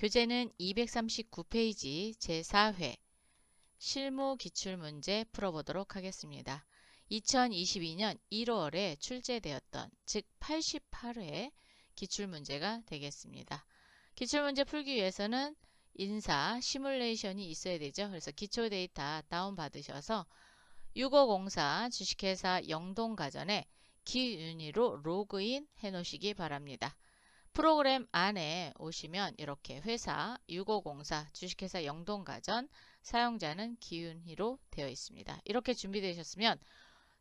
교재는 239페이지 제4회 실무 기출문제 풀어보도록 하겠습니다. 2022년 1월에 출제되었던 즉 88회 기출문제가 되겠습니다. 기출문제 풀기 위해서는 인사 시뮬레이션이 있어야 되죠. 그래서 기초 데이터 다운받으셔서 6504 주식회사 영동가전에 기윤희로 로그인 해 놓으시기 바랍니다. 프로그램 안에 오시면 이렇게 회사 6504 주식회사 영동가전 사용자는 기윤희로 되어 있습니다. 이렇게 준비되셨으면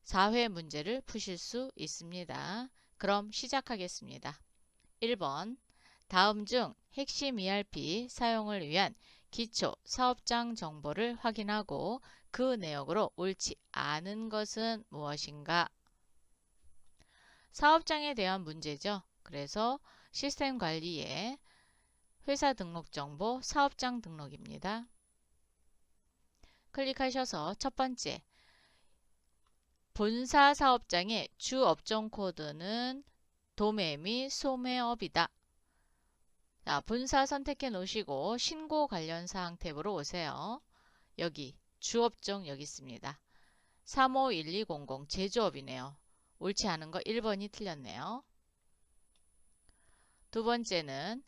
4회 문제를 푸실 수 있습니다. 그럼 시작하겠습니다. 1번 다음 중 핵심 ERP 사용을 위한 기초 사업장 정보를 확인하고 그 내역으로 옳지 않은 것은 무엇인가? 사업장에 대한 문제죠. 그래서 시스템 관리에 회사 등록 정보, 사업장 등록입니다. 클릭하셔서 첫 번째, 본사 사업장의 주 업종 코드는 도매 및 소매업이다. 자, 본사 선택해 놓으시고 신고 관련 사항 탭으로 오세요. 여기 주업종 여기 있습니다. 351200 제조업이네요. 옳지 않은 거 1번이 틀렸네요. 두 번째는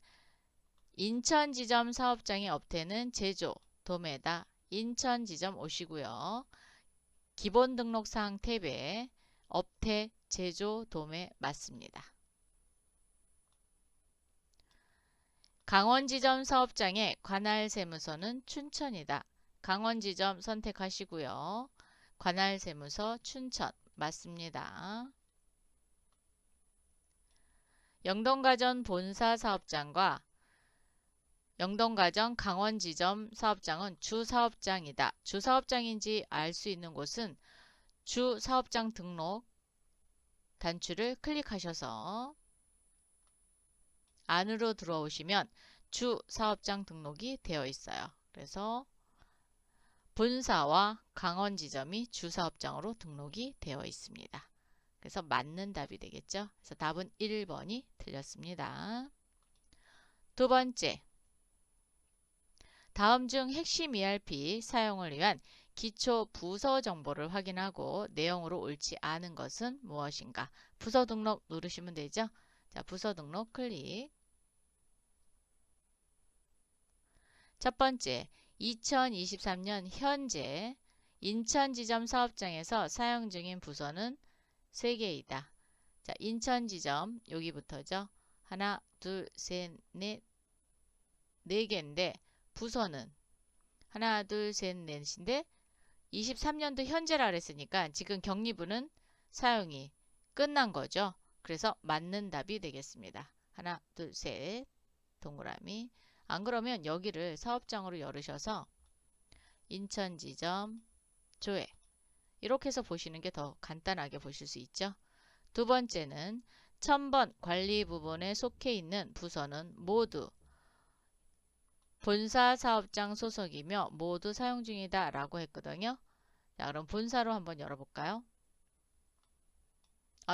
인천지점 사업장의 업태는 제조, 도매다. 인천지점 오시고요. 기본 등록사항 탭에 업태, 제조, 도매 맞습니다. 강원지점 사업장의 관할세무서는 춘천이다. 강원지점 선택하시고요. 관할세무서 춘천 맞습니다. 영동가전 본사 사업장과 영동가전 강원지점 사업장은 주사업장이다. 주사업장인지 알 수 있는 곳은 주사업장 등록 단추를 클릭하셔서 안으로 들어오시면 주사업장 등록이 되어 있어요. 그래서 본사와 강원지점이 주사업장으로 등록이 되어 있습니다. 그래서 맞는 답이 되겠죠. 그래서 답은 1번이 틀렸습니다. 두 번째, 다음 중 핵심 ERP 사용을 위한 기초 부서 정보를 확인하고 내용으로 옳지 않은 것은 무엇인가? 부서 등록 누르시면 되죠. 자, 부서 등록 클릭. 첫 번째, 2023년 현재 인천지점 사업장에서 사용 중인 부서는 3개이다. 자, 인천지점 여기부터죠. 하나, 둘, 셋, 넷, 4개인데 부서는 하나, 둘, 셋, 넷인데 23년도 현재라 그랬으니까 지금 격리부는 사용이 끝난 거죠. 그래서 맞는 답이 되겠습니다. 하나, 둘, 셋, 동그라미. 안 그러면 여기를 사업장으로 열으셔서 인천지점 조회 이렇게 해서 보시는 게 더 간단하게 보실 수 있죠. 두 번째는 1000번 관리 부분에 속해 있는 부서는 모두 본사 사업장 소속이며 모두 사용 중이다 라고 했거든요. 자, 그럼 본사로 한번 열어볼까요?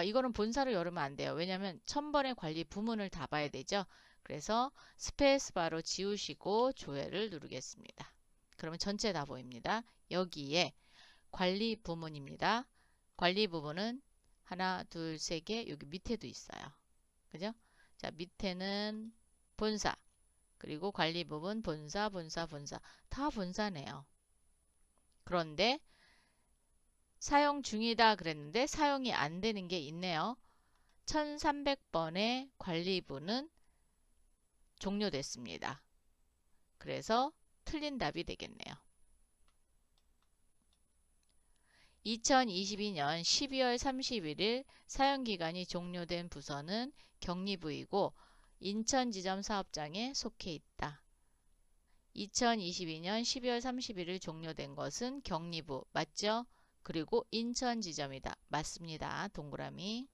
이거는 본사로 열으면 안 돼요. 왜냐하면 1000번의 관리 부문을 다 봐야 되죠. 그래서 스페이스바로 지우시고 조회를 누르겠습니다. 그러면 전체 다 보입니다. 여기에 관리 부문입니다. 관리 부문은 하나, 둘, 세 개 여기 밑에도 있어요. 그죠? 자, 밑에는 본사 그리고 관리 부분 본사 다 본사네요. 그런데 사용 중이다 그랬는데 사용이 안 되는 게 있네요. 1300번의 관리부는 종료됐습니다. 그래서 틀린 답이 되겠네요. 2022년 12월 31일 사용기간이 종료된 부서는 격리부이고 인천지점 사업장에 속해 있다. 2022년 12월 31일 종료된 것은 격리부 맞죠? 그리고 인천지점이다. 맞습니다. 동그라미.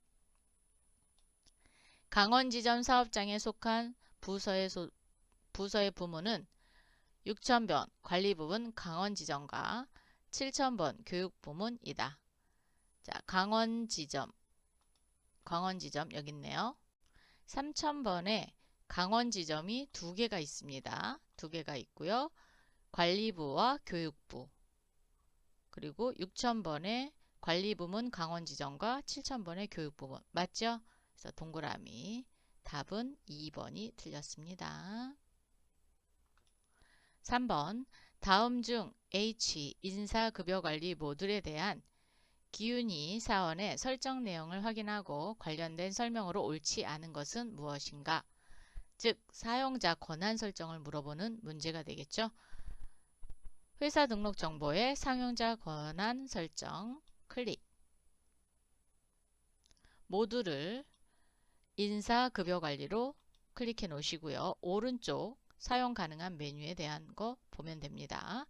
강원지점 사업장에 속한 부서의 부문은 6000번 관리부문 강원지점과 7000번 교육부문이다. 자, 강원지점 여기 있네요. 3000번의 강원 지점이 2개가 있습니다. 2개가 있고요. 관리부와 교육부, 그리고 6,000번의 관리부문 강원지점과 7,000번의 교육부문. 맞죠? 그래서 동그라미. 답은 2번이 틀렸습니다. 3번. 다음 중 H 인사급여관리 모듈에 대한 기윤이 사원의 설정 내용을 확인하고 관련된 설명으로 옳지 않은 것은 무엇인가? 즉 사용자 권한 설정을 물어보는 문제가 되겠죠. 회사 등록 정보의 사용자 권한 설정 클릭. 모듈을 인사급여관리로 클릭해 놓으시고요. 오른쪽 사용 가능한 메뉴에 대한 거 보면 됩니다.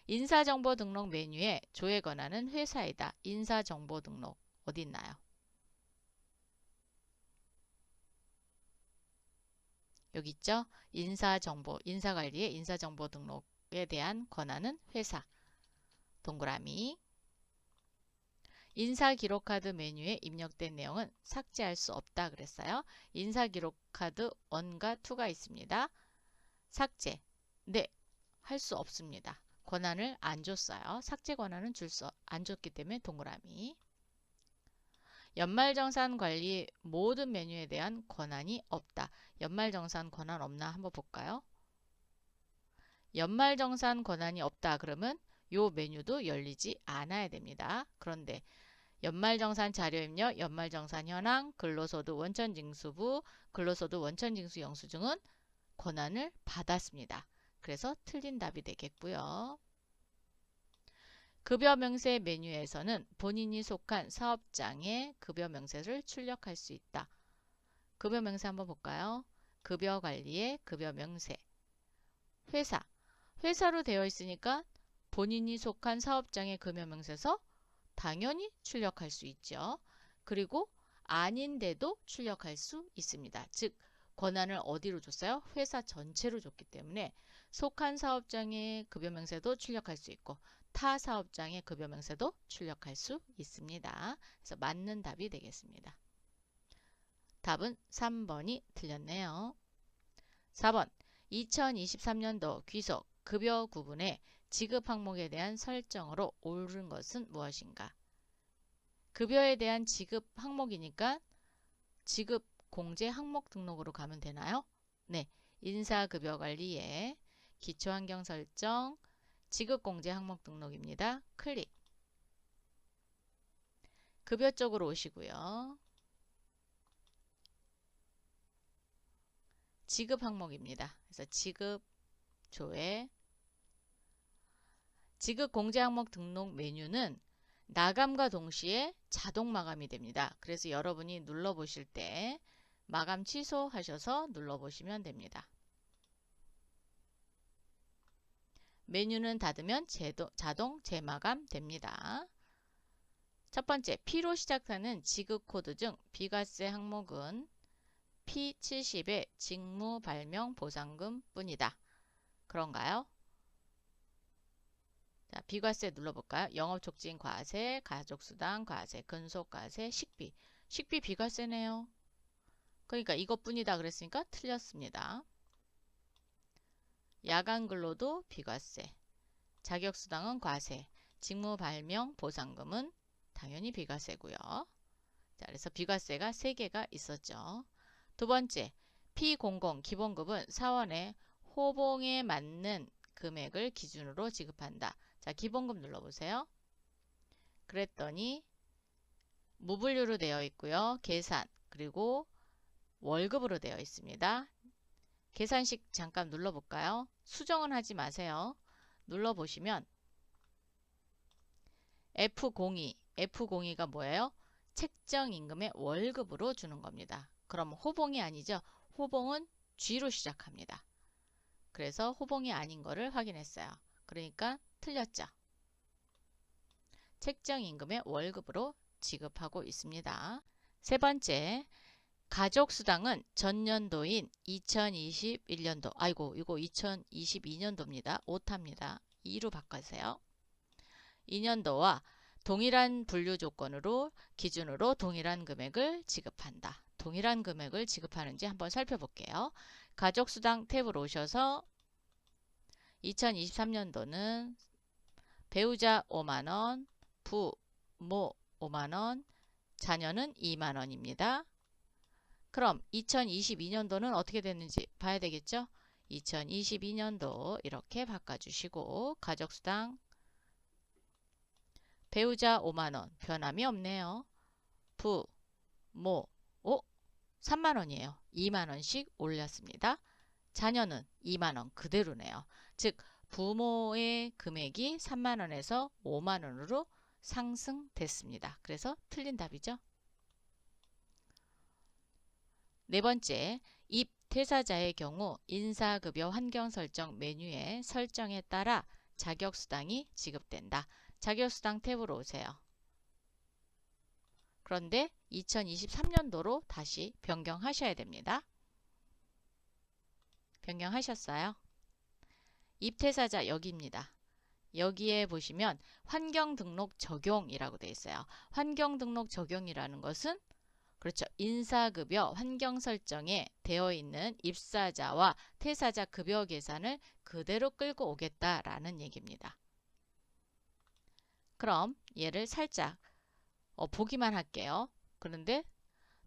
인사정보 등록 메뉴에 조회 권한은 회사이다. 인사정보 등록 어디 있나요? 여기 있죠? 인사정보, 인사관리의 인사정보 등록에 대한 권한은 회사. 동그라미. 인사기록카드 메뉴에 입력된 내용은 삭제할 수 없다 그랬어요. 인사기록카드 1과 2가 있습니다. 삭제. 네, 할 수 없습니다. 권한을 안 줬어요. 삭제 권한은 안 줬기 때문에 동그라미. 연말정산 관리 모든 메뉴에 대한 권한이 없다. 연말정산 권한 없나 한번 볼까요? 연말정산 권한이 없다 그러면 요 메뉴도 열리지 않아야 됩니다. 그런데 연말정산 자료 입력, 연말정산 현황, 근로소득 원천징수부, 근로소득 원천징수 영수증은 권한을 받았습니다. 그래서 틀린 답이 되겠고요. 급여명세 메뉴에서는 본인이 속한 사업장의 급여명세를 출력할 수 있다. 급여명세 한번 볼까요? 급여관리의 급여명세. 회사로 되어 있으니까 본인이 속한 사업장의 급여명세서 당연히 출력할 수 있죠. 그리고 아닌데도 출력할 수 있습니다. 즉 권한을 어디로 줬어요? 회사 전체로 줬기 때문에 속한 사업장의 급여명세도 출력할 수 있고 타 사업장의 급여명세도 출력할 수 있습니다. 그래서 맞는 답이 되겠습니다. 답은 3번이 틀렸네요. 4번 2023년도 귀속 급여 구분의 지급 항목에 대한 설정으로 옳은 것은 무엇인가? 급여에 대한 지급 항목이니까 지급 공제 항목 등록으로 가면 되나요? 네, 인사급여관리에 기초환경 설정 지급 공제 항목 등록입니다. 클릭. 급여 쪽으로 오시고요. 지급 항목입니다. 그래서 지급 조회 지급 공제 항목 등록 메뉴는 나감과 동시에 자동 마감이 됩니다. 그래서 여러분이 눌러보실 때 마감 취소하셔서 눌러보시면 됩니다. 메뉴는 닫으면 자동 재마감 됩니다. 첫 번째, P로 시작하는 지급 코드 중 비과세 항목은 P70의 직무 발명 보상금 뿐이다. 그런가요? 자, 비과세 눌러볼까요? 영업촉진 과세, 가족수당 과세, 근속과세, 식비. 식비 비과세네요. 그러니까 이것뿐이다 그랬으니까 틀렸습니다. 야간근로도 비과세, 자격수당은 과세, 직무발명 보상금은 당연히 비과세고요. 자, 그래서 비과세가 3개가 있었죠. 두 번째, P00 기본급은 사원의 호봉에 맞는 금액을 기준으로 지급한다. 자, 기본급 눌러보세요. 그랬더니 무분류로 되어 있고요. 계산 그리고 월급으로 되어 있습니다. 계산식 잠깐 눌러볼까요? 수정은 하지 마세요. 눌러보시면 F02가 뭐예요? 책정임금의 월급으로 주는 겁니다. 그럼 호봉이 아니죠? 호봉은 G로 시작합니다. 그래서 호봉이 아닌 거를 확인했어요. 그러니까 틀렸죠. 책정임금의 월급으로 지급하고 있습니다. 세 번째, 가족수당은 전년도인 2021년도, 아이고 이거 2022년도입니다. 오타입니다. 2로 바꿔주세요. 2년도와 동일한 분류 조건으로 기준으로 동일한 금액을 지급한다. 동일한 금액을 지급하는지 한번 살펴볼게요. 가족수당 탭으로 오셔서 2023년도는 배우자 5만원, 부모 5만원, 자녀는 2만원입니다. 그럼 2022년도는 어떻게 됐는지 봐야 되겠죠? 2022년도 이렇게 바꿔주시고 가족수당 배우자 5만원 변함이 없네요. 부모 3만원이에요. 2만원씩 올렸습니다. 자녀는 2만원 그대로네요. 즉 부모의 금액이 3만원에서 5만원으로 상승됐습니다. 그래서 틀린 답이죠. 네 번째, 입퇴사자의 경우 인사급여 환경설정 메뉴의 설정에 따라 자격수당이 지급된다. 자격수당 탭으로 오세요. 그런데 2023년도로 다시 변경하셔야 됩니다. 변경하셨어요? 입퇴사자 여기입니다. 여기에 보시면 환경등록 적용이라고 되어 있어요. 환경등록 적용이라는 것은 그렇죠. 인사급여 환경 설정에 되어 있는 입사자와 퇴사자 급여 계산을 그대로 끌고 오겠다라는 얘기입니다. 그럼 얘를 살짝 보기만 할게요. 그런데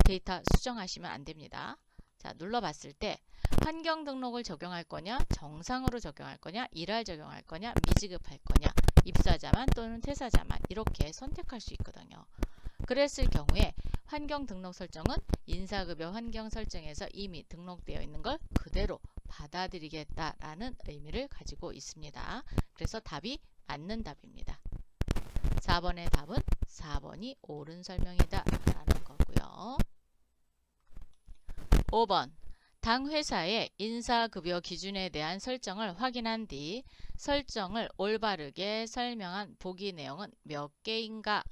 데이터 수정하시면 안 됩니다. 자, 눌러봤을 때 환경 등록을 적용할 거냐, 정상으로 적용할 거냐, 일할 적용할 거냐, 미지급할 거냐, 입사자만 또는 퇴사자만 이렇게 선택할 수 있거든요. 그랬을 경우에 환경 등록 설정은 인사급여 환경 설정에서 이미 등록되어 있는 걸 그대로 받아들이겠다라는 의미를 가지고 있습니다. 그래서 답이 맞는 답입니다. 4번의 답은 4번이 옳은 설명이다 라는 거고요. 5번 당 회사의 인사급여 기준에 대한 설정을 확인한 뒤 설정을 올바르게 설명한 보기 내용은 몇 개인가?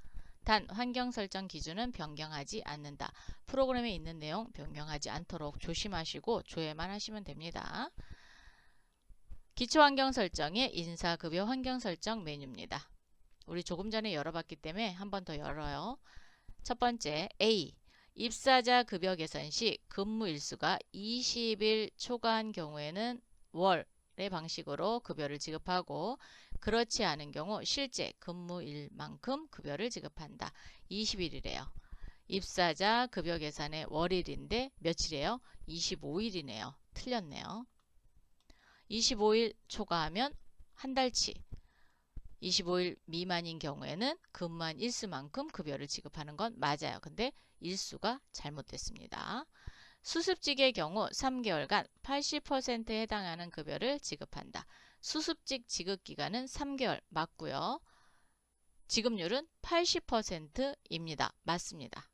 단 환경 설정 기준은 변경하지 않는다. 프로그램에 있는 내용 변경하지 않도록 조심하시고 조회만 하시면 됩니다. 기초환경 설정의 인사급여 환경 설정 메뉴입니다. 우리 조금 전에 열어봤기 때문에 한 번 더 열어요. 첫 번째 A. 입사자 급여 계산 시 근무 일수가 20일 초과한 경우에는 월의 방식으로 급여를 지급하고 그렇지 않은 경우 실제 근무일만큼 급여를 지급한다. 20일이래요. 입사자 급여 계산의 월일인데 며칠이에요? 25일이네요. 틀렸네요. 25일 초과하면 한 달치. 25일 미만인 경우에는 근무한 일수만큼 급여를 지급하는 건 맞아요. 근데 일수가 잘못됐습니다. 수습직의 경우 3개월간 80%에 해당하는 급여를 지급한다. 수습직 지급기간은 3개월 맞고요. 지급률은 80%입니다. 맞습니다.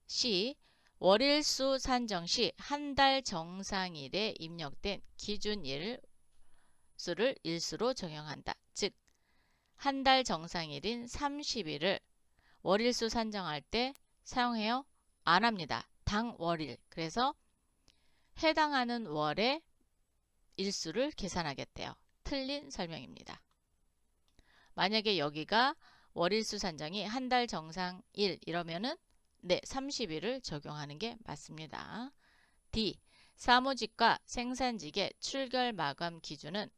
C. 월일수 산정 시 한 달 정상일에 입력된 기준일 수를 일수로 적용한다. 즉, 한 달 정상일인 30일을 월일수 산정할 때 사용해요? 안 합니다. 당 월일. 그래서 해당하는 월의 일수를 계산하겠대요. 틀린 설명입니다. 만약에 여기가 월일수 산정이 한 달 정상일 이러면은 네, 30일을 적용하는 게 맞습니다. D. 사무직과 생산직의 출결 마감 기준은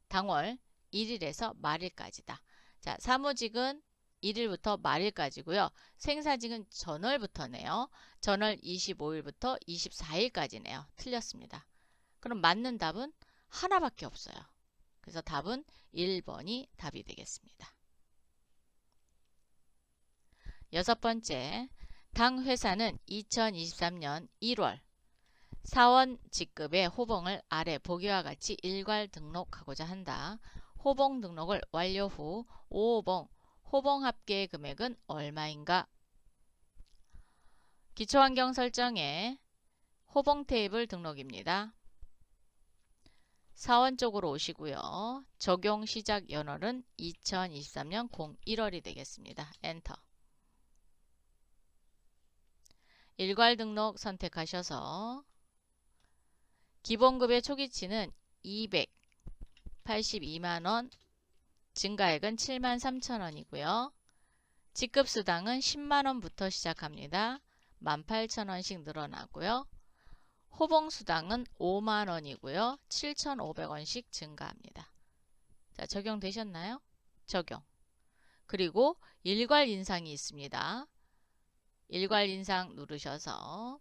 당월 1일에서 말일까지다. 자, 사무직은 1일부터 말일까지고요. 생산직은 전월부터네요. 전월 25일부터 24일까지네요. 틀렸습니다. 그럼 맞는 답은 하나밖에 없어요. 그래서 답은 1번이 답이 되겠습니다. 여섯 번째, 당 회사는 2023년 1월 사원 직급의 호봉을 아래 보기와 같이 일괄 등록하고자 한다. 호봉 등록을 완료 후 5호봉 호봉 합계의 금액은 얼마인가? 기초환경 설정에 호봉 테이블 등록입니다. 사원 쪽으로 오시고요. 적용 시작 연월은 2023년 01월이 되겠습니다. 엔터. 일괄 등록 선택하셔서 기본급의 초기치는 282만원, 증가액은 73,000원이고요. 직급수당은 10만원부터 시작합니다. 18,000원씩 늘어나고요. 호봉수당은 5만원이고요. 7,500원씩 증가합니다. 자, 적용되셨나요? 적용. 그리고 일괄 인상이 있습니다. 일괄 인상 누르셔서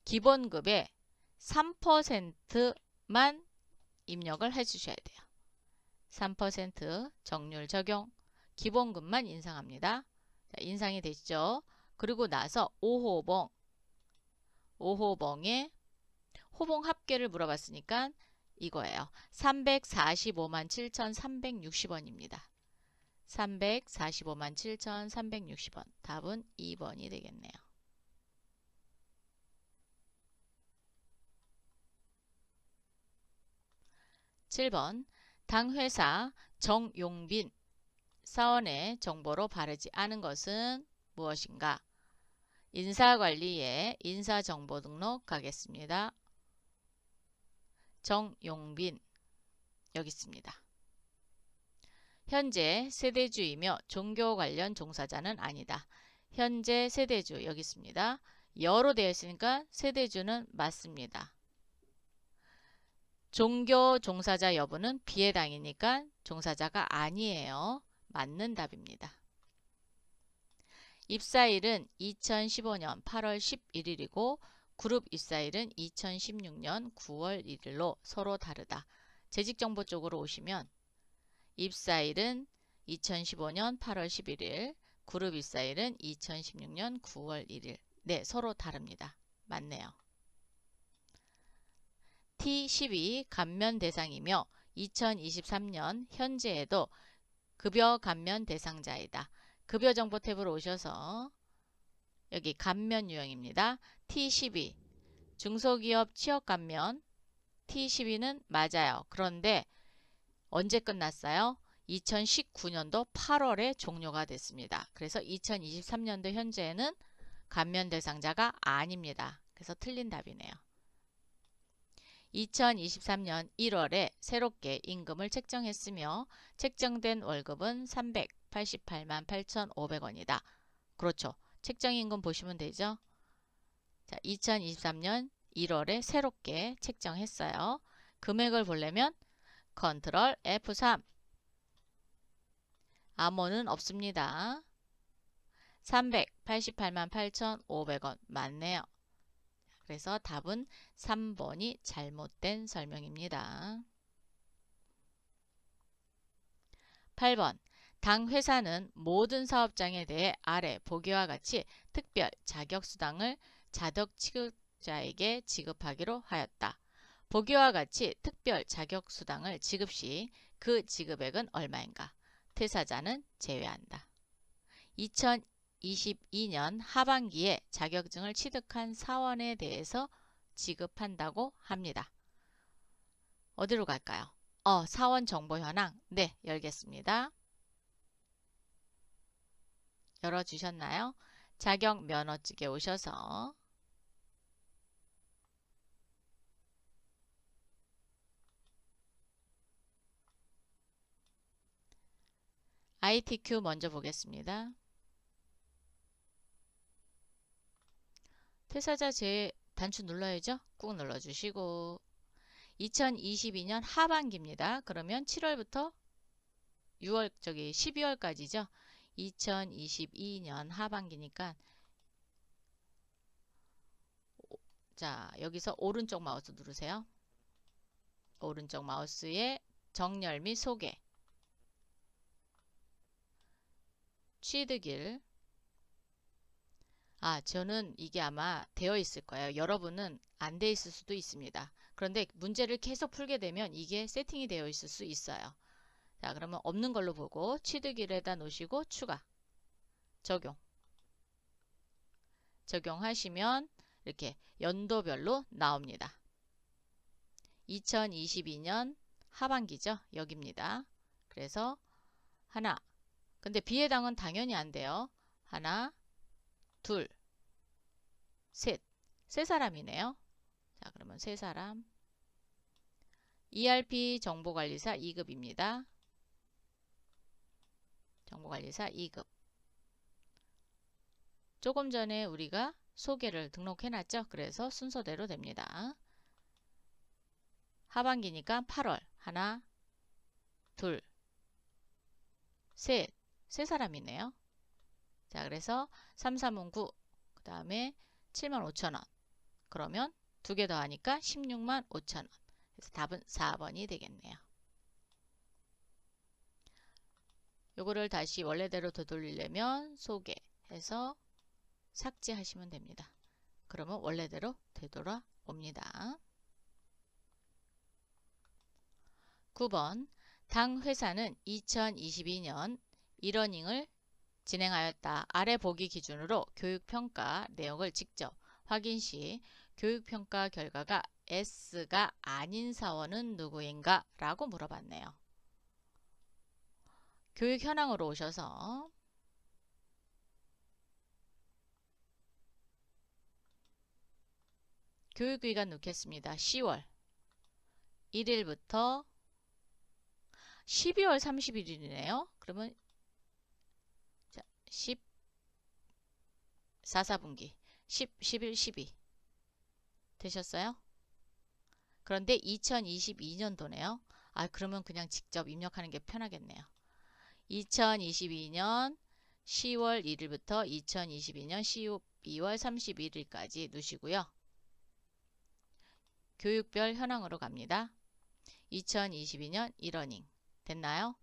기본급의 3%만 입력을 해주셔야 돼요. 3% 정률 적용. 기본급만 인상합니다. 자, 인상이 됐죠? 그리고 나서 5호봉에 호봉 합계를 물어봤으니까 이거예요. 345만 7,360원입니다. 345만 7,360원. 답은 2번이 되겠네요. 7번 당회사 정용빈 사원의 정보로 바르지 않은 것은 무엇인가? 인사관리에 인사정보 등록 가겠습니다. 정용빈 여기 있습니다. 현재 세대주이며 종교 관련 종사자는 아니다. 현재 세대주 여기 있습니다. 여로 되어 있으니까 세대주는 맞습니다. 종교 종사자 여부는 비해당이니까 종사자가 아니에요. 맞는 답입니다. 입사일은 2015년 8월 11일이고 그룹 입사일은 2016년 9월 1일로 서로 다르다. 재직정보 쪽으로 오시면 입사일은 2015년 8월 11일, 그룹 입사일은 2016년 9월 1일. 네, 서로 다릅니다. 맞네요. T12 감면 대상이며 2023년 현재에도 급여 감면 대상자이다. 급여 정보 탭으로 오셔서 여기 감면 유형입니다. T12 중소기업 취업 감면 T12는 맞아요. 그런데 언제 끝났어요? 2019년도 8월에 종료가 됐습니다. 그래서 2023년도 현재는 감면 대상자가 아닙니다. 그래서 틀린 답이네요. 2023년 1월에 새롭게 임금을 책정했으며 책정된 월급은 388만 8,500원이다. 그렇죠. 책정임금 보시면 되죠. 자, 2023년 1월에 새롭게 책정했어요. 금액을 보려면 컨트롤 F3 암호는 없습니다. 388만 8,500원 맞네요. 그래서 답은 3번이 잘못된 설명입니다. 8번 당 회사는 모든 사업장에 대해 아래 보기와 같이 특별 자격수당을 자덕 취급자에게 지급하기로 하였다. 보기와 같이 특별 자격수당을 지급 시 그 지급액은 얼마인가? 퇴사자는 제외한다. 2022년 하반기에 자격증을 취득한 사원에 대해서 지급한다고 합니다. 어디로 갈까요? 사원 정보 현황. 네, 열겠습니다. 열어주셨나요? 자격 면허증에 오셔서 ITQ 먼저 보겠습니다. 퇴사자 제외 단추 눌러야죠. 꾹 눌러주시고 2022년 하반기입니다. 그러면 7월부터 12월까지죠. 2022년 하반기니까 자, 여기서 오른쪽 마우스 누르세요. 오른쪽 마우스에 정렬 및 소개 취득일 저는 이게 아마 되어 있을 거예요. 여러분은 안 돼 있을 수도 있습니다. 그런데 문제를 계속 풀게 되면 이게 세팅이 되어 있을 수 있어요. 자, 그러면 없는 걸로 보고 취득일에다 놓으시고 추가 적용하시면 이렇게 연도별로 나옵니다. 2022년 하반기죠. 여기입니다. 그래서 하나 근데 비해당은 당연히 안 돼요. 하나 둘 셋 세 사람이네요. 자, 그러면 세 사람 ERP 정보관리사 2급입니다. 정보관리사 2급 조금 전에 우리가 소개를 등록해 놨죠. 그래서 순서대로 됩니다. 하반기니까 8월 하나, 둘, 셋, 세 사람이네요. 자, 그래서 3, 3은 9, 그 다음에 7만 5천 원. 그러면 두 개 더 하니까 16만 5천 원. 그래서 답은 4번이 되겠네요. 요거를 다시 원래대로 되돌리려면 소개해서 삭제하시면 됩니다. 그러면 원래대로 되돌아옵니다. 9번 당 회사는 2022년 1러닝을 진행하였다. 아래 보기 기준으로 교육평가 내용을 직접 확인 시 교육평가 결과가 S가 아닌 사원은 누구인가? 라고 물어봤네요. 교육 현황으로 오셔서 교육기간 넣겠습니다. 10월 1일부터 12월 31일이네요. 그러면 자, 10, 4, 4분기 10, 11, 12 되셨어요? 그런데 2022년도네요. 아, 그러면 그냥 직접 입력하는 게 편하겠네요. 2022년 10월 1일부터 2022년 12월 31일까지 넣으시고요. 교육별 현황으로 갑니다. 2022년 1러닝 됐나요?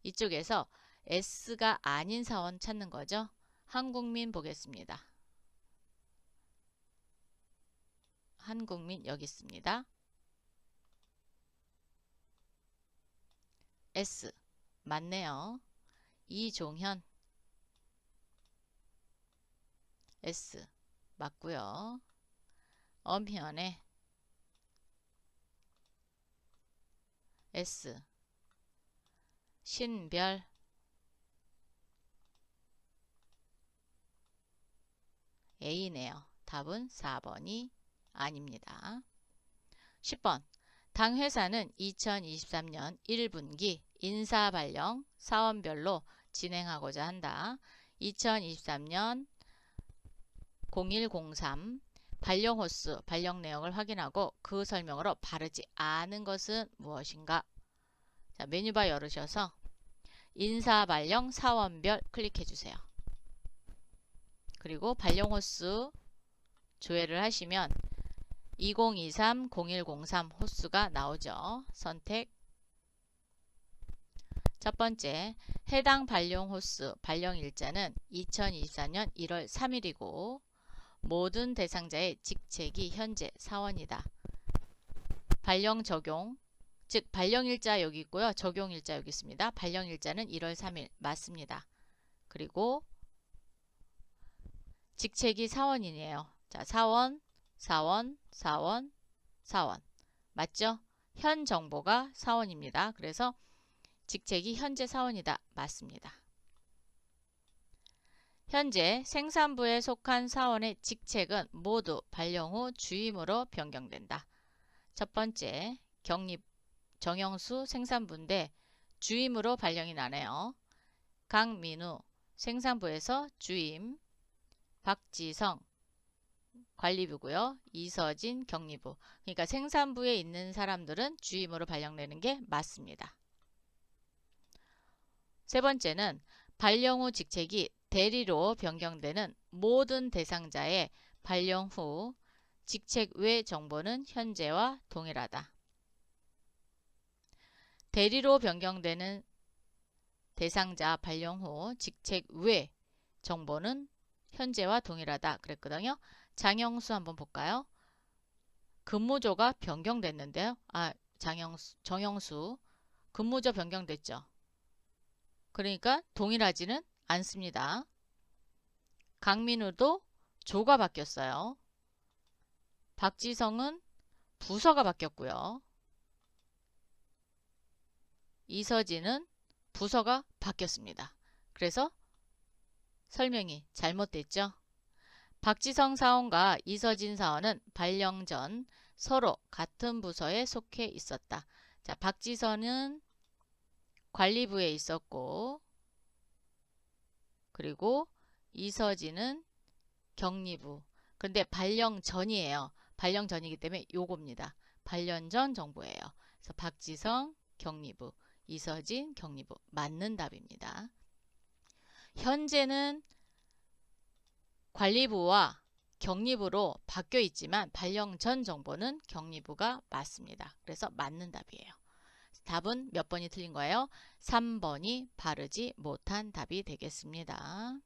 이쪽에서 S가 아닌 사원 찾는 거죠. 한국민 보겠습니다. 한국민 여기 있습니다. S 맞네요. 이종현 S 맞고요. 엄현의 S 신별 A네요. 답은 4번이 아닙니다. 10번 당 회사는 2023년 1분기 인사 발령 사원별로 진행하고자 한다. 2023년 0103 발령 호수, 발령 내용을 확인하고 그 설명으로 바르지 않은 것은 무엇인가? 자, 메뉴바 열으셔서 인사 발령 사원별 클릭해 주세요. 그리고 발령 호수 조회를 하시면 2023, 0103 호수가 나오죠. 선택. 첫 번째, 해당 발령 호수, 발령 일자는 2024년 1월 3일이고 모든 대상자의 직책이 현재 사원이다. 발령 적용, 즉 발령일자 여기 있고요. 적용일자 여기 있습니다. 발령일자는 1월 3일 맞습니다. 그리고 직책이 사원이네요. 자, 사원, 사원, 사원, 사원 맞죠? 현 정보가 사원입니다. 그래서 직책이 현재 사원이다. 맞습니다. 현재 생산부에 속한 사원의 직책은 모두 발령 후 주임으로 변경된다. 첫 번째, 정영수 생산부인데 주임으로 발령이 나네요. 강민우 생산부에서 주임, 박지성 관리부고요. 이서진 격리부. 그러니까 생산부에 있는 사람들은 주임으로 발령되는 게 맞습니다. 세 번째는 발령 후 직책이 대리로 변경되는 모든 대상자의 발령 후 직책 외 정보는 현재와 동일하다. 대리로 변경되는 대상자 발령 후 직책 외 정보는 현재와 동일하다 그랬거든요. 장영수 한번 볼까요? 근무조가 변경됐는데요. 정영수 근무조 변경됐죠. 그러니까 동일하지는 않습니다. 강민우도 조가 바뀌었어요. 박지성은 부서가 바뀌었고요. 이서진은 부서가 바뀌었습니다. 그래서 설명이 잘못됐죠. 박지성 사원과 이서진 사원은 발령 전 서로 같은 부서에 속해 있었다. 자, 박지성은 관리부에 있었고 그리고 이서진은 격리부. 근데 발령 전이에요. 발령 전이기 때문에 요겁니다. 발령 전 정보예요. 그래서 박지성 격리부, 이서진 격리부. 맞는 답입니다. 현재는 관리부와 격리부로 바뀌어 있지만 발령 전 정보는 격리부가 맞습니다. 그래서 맞는 답이에요. 답은 몇 번이 틀린 거예요? 3번이 바르지 못한 답이 되겠습니다.